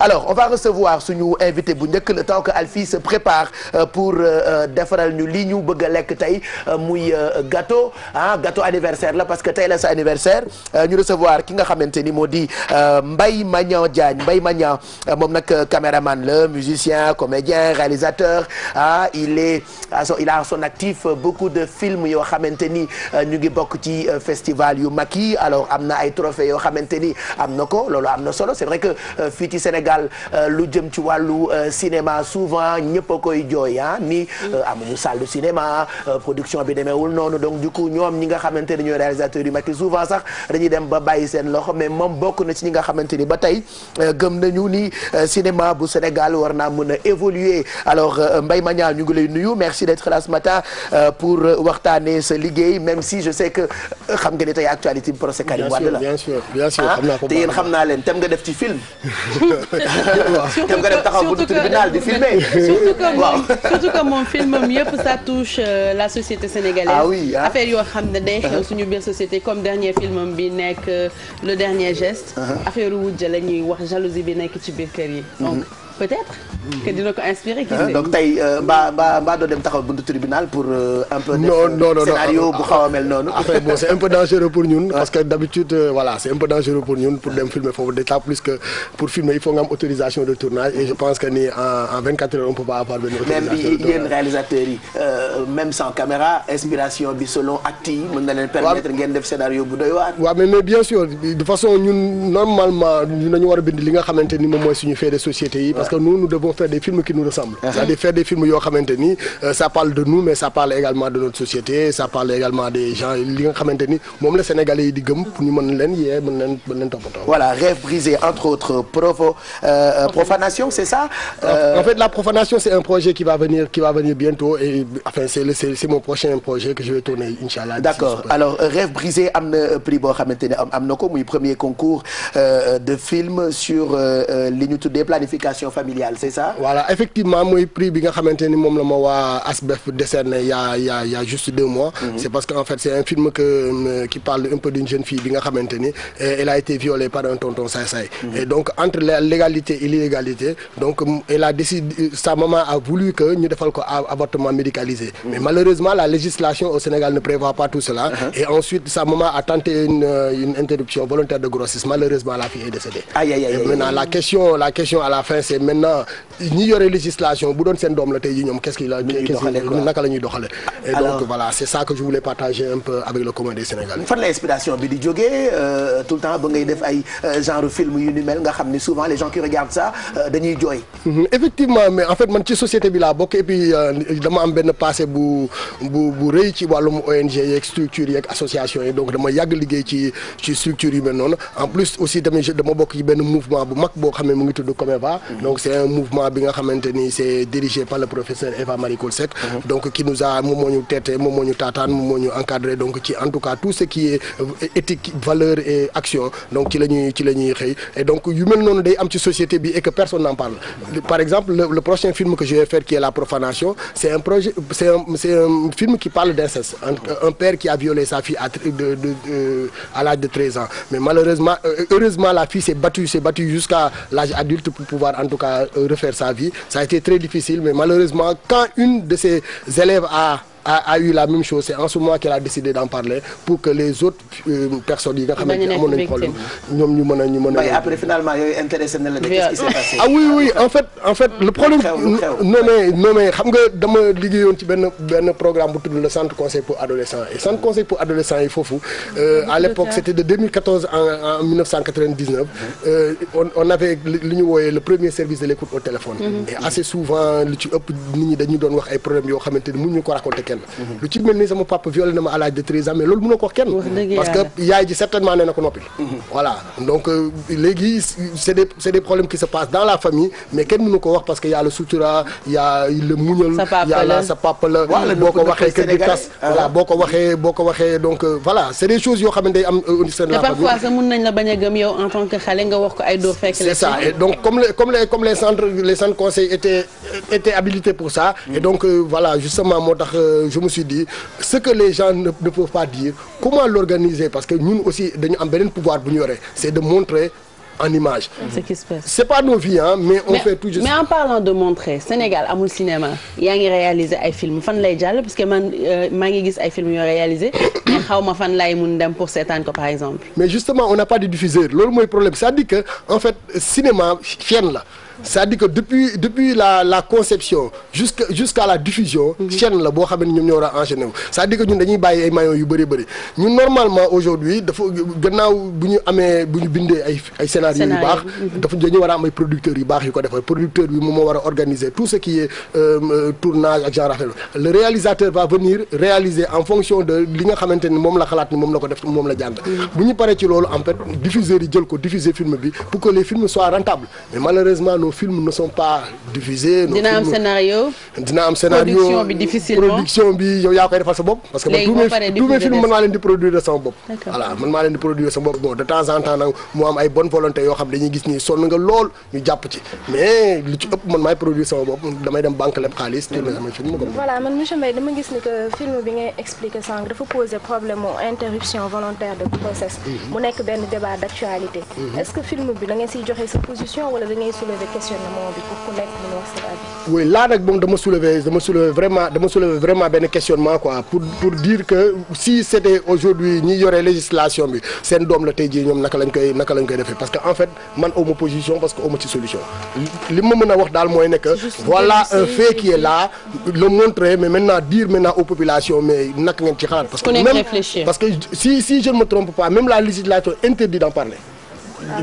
alors on va recevoir suñu invité bu njëkk le temps que Alfie se prépare pour defaral ñu lii ñu bëgg a lekk tey muy gâteau gâteau anniversaire la parce que tey la sa anniversaire ñu recevoir ki nga xamante ni moo di Mbaye Magnan Diagne Mbaye Magnan moom nag caméraman la musicien comédien réalisateur il a à son actif beaucoup de films yoo xamante ni ñu ngi bokk ci festival yu mag yi alors am na ay trophées yoo xamante ni am na ko loolu am na solo c'est vrai que fii ci Sénégal lu jëm ci wàllu cinéma souvent ñëpp a koy jooy ni amuñu salle de cinéma production bi demeewul noonu donc du coup ñoom ñi nga xamante ni ñooy réalisateurs yu mag yi souvent sax dañuy dem ba bàyyi seen loxo mais moom bokk na ci ñi nga xamante ni ba tey gëm nañu ni cinéma bu Sénégal war naa mën a évoluer alors Mbaye Magnan ñu ngi lay nuyu merci d'être là ce matin pour waxtaanee sa liggéey même si je sais que xam nga ni tey actualité bi procès Karim Wade la bien sûr xam naa ko te yéen xam naa leen tem nga def ci film tem nga def taxaw bu tribunal di filmer surtout que moom filmam yëpp ça touche la société sénégalaise affaire yoo xam ne day xew suñu biir société comme dernier filmam bi nekk le dernier geste affaire wujja la ñuy wax jalousie bi nekk ci biir kër yi donc peut-être que dina ko inspiré qui sait. donc tey mbaa doo dem taxaw buntu tribunal pour un peu def scénario bu xaw a mel noonu. Après bon c'est un peu dangereux pour ñun parce que d'habitude voilà c'est un peu dangereux pour ñun pour dem filmer foofu d'autant plus que pour filmer il faut nga am autorisation de tournage et je pense que ni en 24 heures on peut pas avoir benn autorisation de tournage. même yéen réalisateurs yi même sans caméra inspiration bi selon actes yi mën na leen permettre ngeen def scénario bu doy waar. waaw mais bien sûr de façon ñun normalement nañu war a bind li nga xamante ni moom mooy suñu fait de société yi. parce que nous devons faire des films qui nous ressemblent. C'est-à-dire faire des films yoo xamante ni ça parle de nous mais ça parle également de notre société ça parle également des gens li nga xamante ni moom la Sénégalais yi di gëm pour ñu mën leen yee mën leen toppatoo. voilà Rêve brisé entre autres profanation c'est ça. En fait la profanation c'est un projet qui va venir bientôt et enfin c'est mon prochain projet que je vais tourner inchallah. D'accord alors Rêve brisé am na prix boo xamante ne am na ko muy premier concours de film sur li ñu tuddee planification familiale c'est ça. Voilà effectivement mooy prix bi nga xamante ni moom la ma waa ASBEF décerné il y a juste 2 mois. C'est parce que en fait c'est un film qui parle un peu d'une jeune fille bi nga xamante ni elle a été violée par un tonton saay-saay. Et donc entre la légalité et l'illégalité donc elle a décidé sa maman a voulu que ñu defal ko avortement médicalisé. Mais malheureusement la législation au Sénégal ne prévoit pas tout cela. Et ensuite sa maman a tenté une interruption volontaire de grossesse malheureusement la fille est décédée. Et maintenant la question à la fin c'est maintenant ñi yore législation bu doon seen doom la tey jii ñoom naka la ñuy doxale et donc voilà c'est ça que je voulais partager un peu avec le commun des Sénégalais. fan la inspiration bi di jógee tout le temps ba ngay def ay genre film yu ni mel nga xam ni souvent les gens qui regardent ça dañuy jooy. Effectivement mais en fait man ci société bi laa bokk et puis dama am benn passé bu rëy ci wàllum ONG yeeg structures yeeg association yi donc dama yàgg liggéey ci structures yu mel noonu en plus aussi tamit dama bokk ci benn mouvement bu mag boo xam ne mu ngi tudd Comeva donc c'est un mouvement bi nga xamante ni c'est dirigé par le professeur Eva Marie Coll Seck donc qui nous a moom moo ñu teete moom moo ñu taataan moom moo ñu encadré donc ci en tout cas tout ce qui est éthique valeur et action donc ci la ñuy xëy et donc yu mel noonu day am ci société bi et que personne n'en parle. Par exemple le prochain film que je vais faire qui est La Profanation c'est un film qui parle d'inceste un père qui a violé sa fille à l'âge de 13 ans mais malheureusement heureusement la fille s'est battue jusqu'à l'âge adulte pour pouvoir en tout cas refaire sa vie. Ça a été très difficile mais malheureusement quand une de ses élèves a eu la même chose c'est en ce moment qu'elle a décidé d'en parler pour que les autres personnes yi nga xamante ne amoon nañu problème ñoom ñu mën a après finalement yooyu intéressé na la de qu'est-ce qui s'est passé. Ah oui en fait le problème non mais xam nga dama liggéeyoon ci benn programme bu tudd le centre conseil pour adolescents et centre conseil pour adolescents yi foofu à l'époque c'était de 2014 en 1999 on avait li ñu wooyee le premier service de l'écoute au téléphone et assez souvent lu ci ëpp nit ñi dañu doon wax ay problèmes yoo xamante ni mënuñu ko raconter lu ci mel ni sama papa violé na ma à l'âge de 13 ans mais loolu mënoo ko wax kenn parce que yaay ji certainement nee na ko noppi voilà donc léegi c'est des problèmes qui se passent dans la famille mais kenn mënu ko wax parce que y a le sutura y a le muñal y a la sa papa la boo ko waxee kër gi tas voilà boo ko waxee donc voilà c'est des choses yoo xam ne day am au sein de la famille parfois sax mën nañ la bañ a gëm yow en tant que xale nga wax ko ay dóor fekk c'est ça et donc comme les centres conseils étaient habilités pour ça et donc voilà justement moo tax je me suis dit ce que les gens ne peuvent pas dire comment l'organiser parce que ñun aussi dañu am beneen pouvoir bu ñu yore c'est de montrer en image. Ce qui se passe. C'est pas nos vies mais on fait tout juste. Mais en parlant de montrer Sénégal amul cinéma yaa ngi réaliser ay films fan lay jàll parce que man maa ngi gis ay films yoo réaliser mais xaw ma fan lay mun dem pour seetaan ko par exemple. Mais justement on n'a pas de diffuseur loolu mooy problème c'est-à-dire que en fait cinéma chaîne la. C'est-à-dire que depuis la conception jusqu'à la diffusion chaîne la boo xam ne ñoom ñoo war a enchaîner wu c'est-à-dire que ñun dañuy bàyyi ay maillons yu bëri ñun normalement aujourd'hui dafa gannaaw bu ñu bindee ay scénario yu baax dañu war a am ay producteurs yu baax yu ko defal producteur bi moom moo war a organiser tout ce qui est tournage ak genre affaire le réalisateur va venir réaliser en fonction de li nga xamante ni moom la xalaat ni moom la ko def moom la jàng bu ñu paree ci loolu en fait diffuseurs yi jël ko diffuser film bi pour que les films soient rentables mais malheureusement nos films ne sont pas diffusés. dina am scénario. production bi difficilement production bi yow yaa koy defal sa bopp. parce que tous mes films man maa leen di produire sama bopp. voilà man maa leen di produire sama bopp bon de temps en temps nag mu am ay bonne volonté yoo xam dañuy gis ni sonn nga lool ñu jàpp ci mais lu ci ëpp man maay produire sama bopp damay dem banque leb xaalis tourner sama film comme voilà man monsieur Mbaye dama gis ni que film bi ngay expliquer sànq dafa poser problème mu interruption volontaire de grossesse. mu nekk benn débat d'actualité. est-ce que film bi da ngay siy joxe sa position wala da ngay soulever questionnement bi pour ku nekk mën wax sa avis. oui là nag moom dama soulever vraiment benn questionnement quoi pour dire que si c'était aujourd'hui ñi yore législation bi seen doom la tey jii ñoom naka lañ koy defee parce que en fait man awma position parce que awma ci solution li ma mën a wax daal mooy ne que voilà un fait qui est là le montrer mais maintenant dire aux populations mais naka ngeen ci xalaat parce que même parce que si je ne me trompe pas même la législation interdit d'en parler.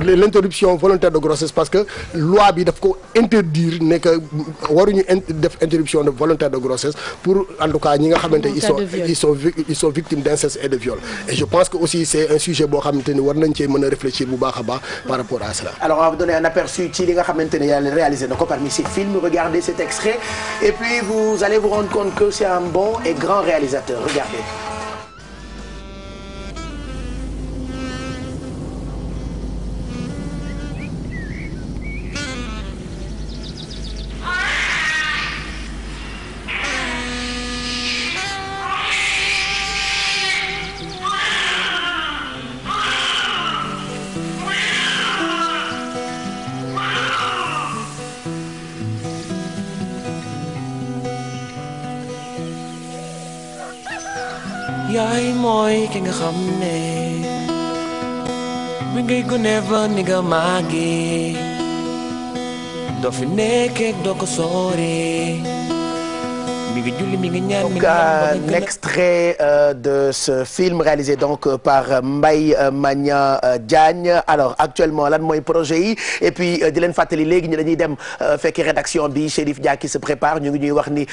L'interruption volontaire de grossesse parce que loi bi daf ko interdire ne que waruñu def interruption de volontaire de grossesse pour en tout cas ñi nga xamante ils sont victimes d'inceste et de viol et je pense que aussi c'est un sujet boo xamante ni war nañ cee mën a réfléchir bu baax a baax par rapport à cela. Alors on va vous donner un aperçu ci li nga xamante ne yàlla réalisé na ko parmi ces films regardez cet extrait et puis vous allez vous rendre compte que c'est un bon et grand réalisateur regardez. yaay mooy ki nga xam ne bi ngay gone ba ni nga màggee doo fi nekkee doo ko sóoree donc un extrait de ce film réalisé donc par Mbaye Magna Diagne alors actuellement lan mooy projet yi et puis di leen fàttali léegi ñu dañuy dem fekki rédaction bi Chérif Dia qui se prépare ñu ngi ñuy wax ni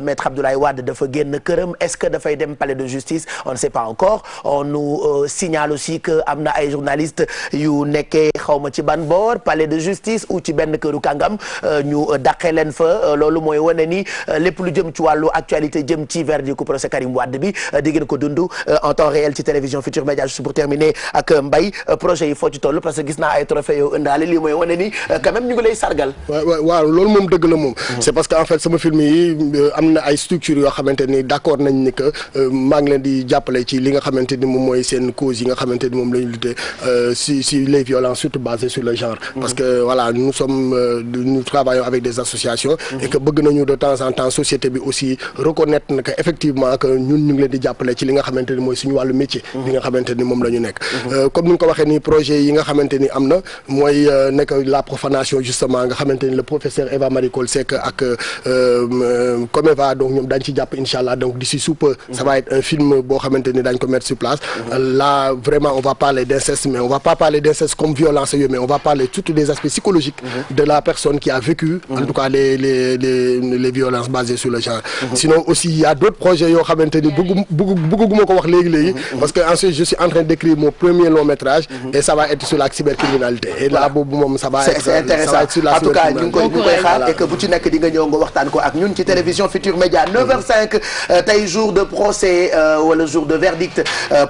maître Abdoulaye Wade dafa génn këram est-ce que dafay dem palais de justice on ne sait pas encore on nous signale aussi que am na ay journalistes yu nekkee xawma ci ban boor palais de justice ou ci benn këru kàngam ñu dàqee leen fa loolu mooy wane ni lépp lu jëm ci wàllu actualité jëm ci verdict procès Karim Wade bi di ngeen ko dund en temps réel ci télévision Futur Média juste pour terminer ak Mbaye projet yi foo ci toll parce que gis naa ay trophées yow ëndaale lii mooy wane ni quand même ñu ngi lay sargal. waaw loolu moom dëgg la moom. c'est parce que en fait sama film yi am na ay structures yoo xamante ni d'accord nañ ni que maa ngi leen di jàppale ci li nga xamante ni moom mooy seen cause yi nga xamante ni moom la ñu lutter si les violences surtout basées sur le genre. parce que voilà nous travaillons avec des associations. et que bëgg nañu de temps en temps société bi aussi reconnaître na que effectivement que ñun ñu ngi leen di jàppale ci li nga xamante ni mooy suñu wàllu métier. li nga xamante ni moom la ñu nekk. comme ni nga ko waxee ni projet yi nga xamante ni am na mooy nekk la profanation justement nga xamante ni le professeur Eva Marie Coll Seck ak Comeva donc ñoom daañu ci jàpp incha allah donc d'ici sous peu ça va être un film boo xamante ni daañu ko mettre sur place. là vraiment on va parler d'inceste mais on va pas parler d'inceste comme violence yooyu mais on va parler surtout des aspects psychologiques. de la personne qui a vécu. en tout cas les violences basées sur le genre. Sinon aussi il y a d'autres projets yoo xamante ni bëgguma ko wax léegi parce que ensuite je suis en train d'écrire mon premier long métrage. et ça va être sur la cybercriminalité. et là boobu moom ça va être c'est intéressant en tout cas ñu ngi koy xaar et que bu ci nekk di nga ñëw nga waxtaan ko ak ñun ci télévision Futur Média 9h05 tey jour de procès wala jour de verdict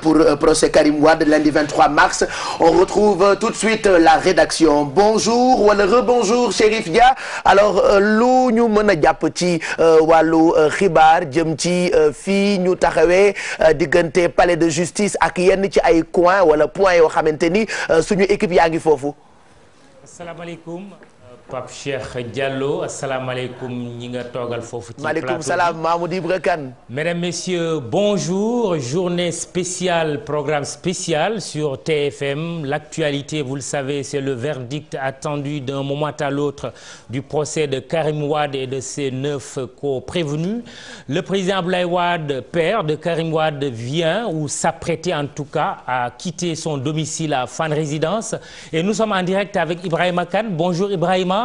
pour procès Karim Wade lundi 23 mars on retrouve tout de suite la rédaction bonjour wala rebonjour Chérif Dia alors lu ñu mën a jàpp ci wàllu xibaar jëm ci fii ñu taxawee diggante palais de justice ak yenn ci ay coin wala point yoo xamante ni suñu équipe yaa ngi foofu. asalaamaaleykum Pape Cheikh Diallo asalaamaaleykum ñi nga toogal foofu ci plateau. maaleykum salaam Mamoudou Ibra Kane. Mesdames, Messieurs, bonjour. Journée spéciale, programme spécial sur TFM. L'actualité, vous le savez, c'est le verdict attendu d'un moment à l'autre du procès de Karim Wade et de ses 9 co-prévenus. Le président Abdoulaye Wade, père de Karim Wade, vient ou s'apprêtait en tout cas à quitter son domicile à Fann Résidence. Et nous sommes en direct avec Ibrahima Kane. Bonjour Ibrahima.